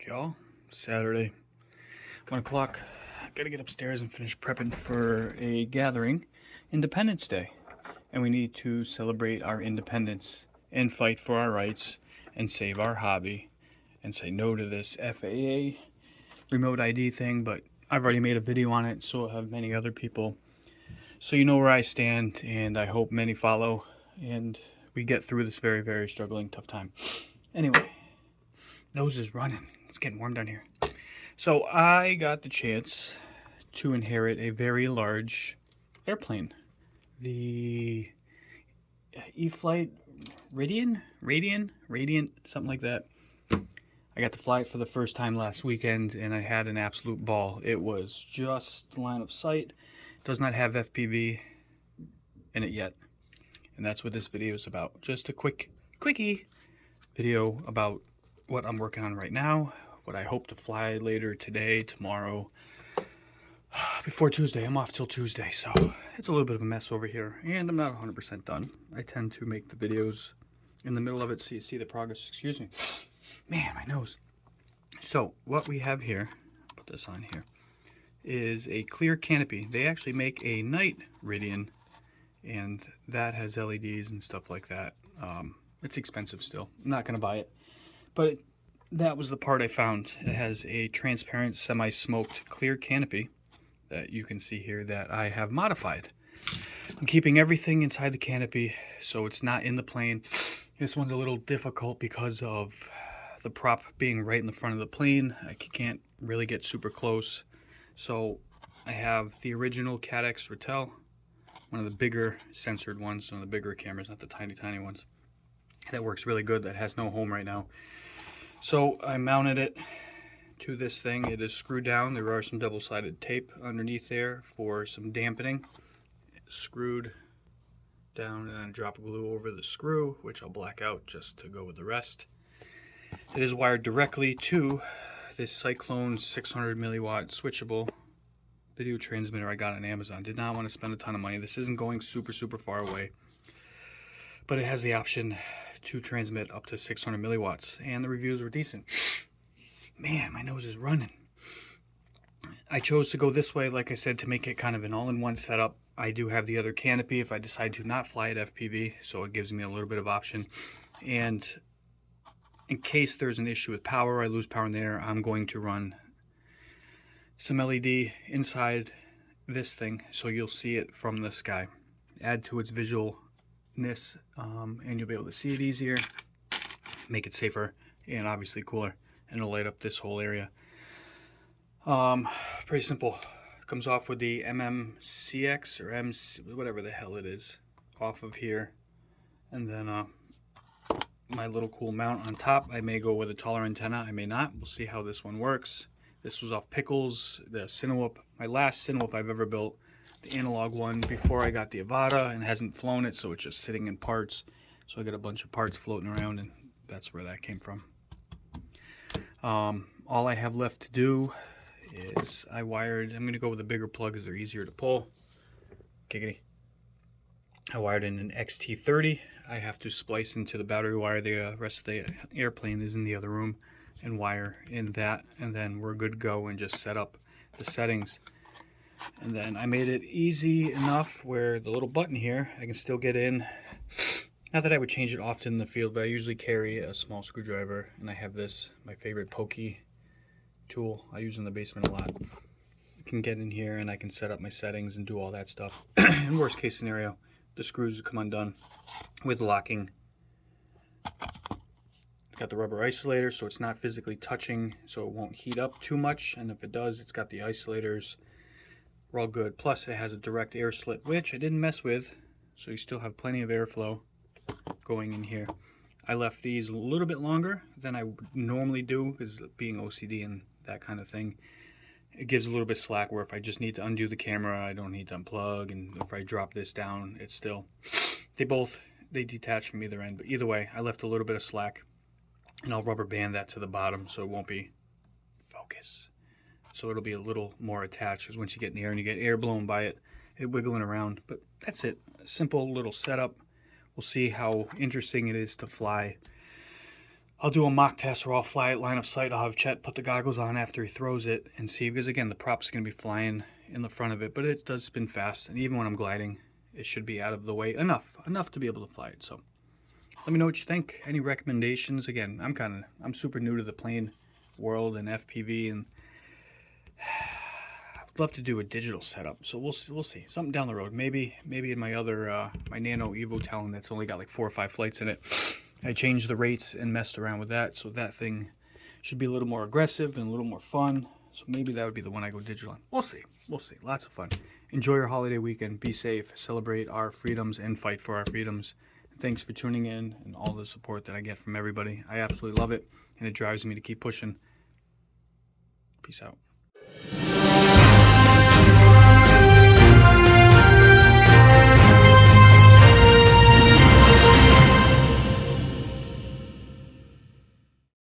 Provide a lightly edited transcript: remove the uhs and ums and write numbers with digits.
week, y'all. Saturday, 1 o'clock. Gotta get upstairs and finish prepping for a gathering, Independence Day. And we need to celebrate our independence and fight for our rights and save our hobby and say no to this FAA remote ID thing. But I've already made a video on it, so have many other people. So you know where I stand, and I hope many follow, and we get through this very, very struggling, tough time. Anyway, nose is running. It's getting warm down here. So I got the chance to inherit a very large airplane. The E-flite Radiant, something like that. I got to fly it for the first time last weekend, and I had an absolute ball. It was just line of sight. It does not have FPV in it yet. And that's what this video is about. Just a quickie video about what I'm working on right now, what I hope to fly later today, tomorrow, before Tuesday. I'm off till Tuesday, so it's a little bit of a mess over here, and I'm not 100% done. I tend to make the videos in the middle of it so you see the progress. Excuse me. Man, my nose. So what we have here, put this on here, is a clear canopy. They actually make a night Ridian, and that has LEDs and stuff like that. It's expensive still. I'm not going to buy it. But that was the part I found. It has a transparent, semi-smoked clear canopy that you can see here that I have modified. I'm keeping everything inside the canopy so it's not in the plane. This one's a little difficult because of the prop being right in the front of the plane. I can't really get super close. So I have the original Caddx Ratel, one of the bigger censored ones, one of the bigger cameras, not the tiny ones. That works really good. That has no home right now. So I mounted it to this thing. It is screwed down. There are some double-sided tape underneath there for some dampening. It's screwed down, and then a drop of glue over the screw, which I'll black out just to go with the rest. It is wired directly to this Cyclone 600 milliwatt switchable video transmitter I got on Amazon. Did not want to spend a ton of money. This isn't going super far away, but it has the option to transmit up to 600 milliwatts, and the reviews were decent. Man, my nose is running. I chose to go this way, like I said, to make it kind of an all-in-one setup. I do have the other canopy if I decide to not fly at FPV, so it gives me a little bit of option. And in case there's an issue with power, I lose power in there, I'm going to run some LED inside this thing so you'll see it from the sky. Add to its visualness, and you'll be able to see it easier, make it safer, and obviously cooler, and it'll light up this whole area. Pretty simple. Comes off with the MMCX or MC, whatever the hell it is, off of here, and then my little cool mount on top. I may go with a taller antenna, I may not. We'll see how this one works. This was off Pickles, the Cinewhoop, my last Cinewhoop I've ever built, the analog one before I got the Avata, and hasn't flown it, so it's just sitting in parts. So I got a bunch of parts floating around, and that's where that came from. All I have left to do is I'm going to go with the bigger plug because they're easier to pull. Giggity. I wired in an XT30. I have to splice into the battery wire. The rest of the airplane is in the other room, and wire in that, and then we're good to go and just set up the settings. And then I made it easy enough where the little button here, I can still get in. Not that I would change it often in the field, but I usually carry a small screwdriver, and I have this, my favorite pokey tool I use in the basement a lot. I can get in here and I can set up my settings and do all that stuff. In worst case scenario, the screws come undone with locking. Got the rubber isolator, so it's not physically touching, so it won't heat up too much, and if it does, it's got the isolators. We're all good. Plus it has a direct air slit, which I didn't mess with, so you still have plenty of airflow going in here. I left these a little bit longer than I would normally do, because being OCD and that kind of thing, it gives a little bit slack where if I just need to undo the camera, I don't need to unplug, and if I drop this down, it's still, they detach from either end, but either way, I left a little bit of slack, and I'll rubber band that to the bottom so it won't be focus. So it'll be a little more attached, because once you get in the air and you get air blown by it, it's wiggling around. But that's it. A simple little setup. We'll see how interesting it is to fly I'll do a mock test where I'll fly it line of sight. I'll have Chet put the goggles on after he throws it and see, because again, the prop's going to be flying in the front of it, but it does spin fast, and even when I'm gliding, it should be out of the way enough to be able to fly it. So let me know what you think. Any recommendations? Again, I'm super new to the plane world and FPV, and I'd love to do a digital setup. So we'll see. Something down the road. Maybe in my other my Nano Evo Talon that's only got like 4 or 5 flights in it. I changed the rates and messed around with that, so that thing should be a little more aggressive and a little more fun. So maybe that would be the one I go digital on. We'll see. Lots of fun. Enjoy your holiday weekend. Be safe. Celebrate our freedoms and fight for our freedoms. Thanks for tuning in and all the support that I get from everybody. I absolutely love it, and it drives me to keep pushing. Peace out.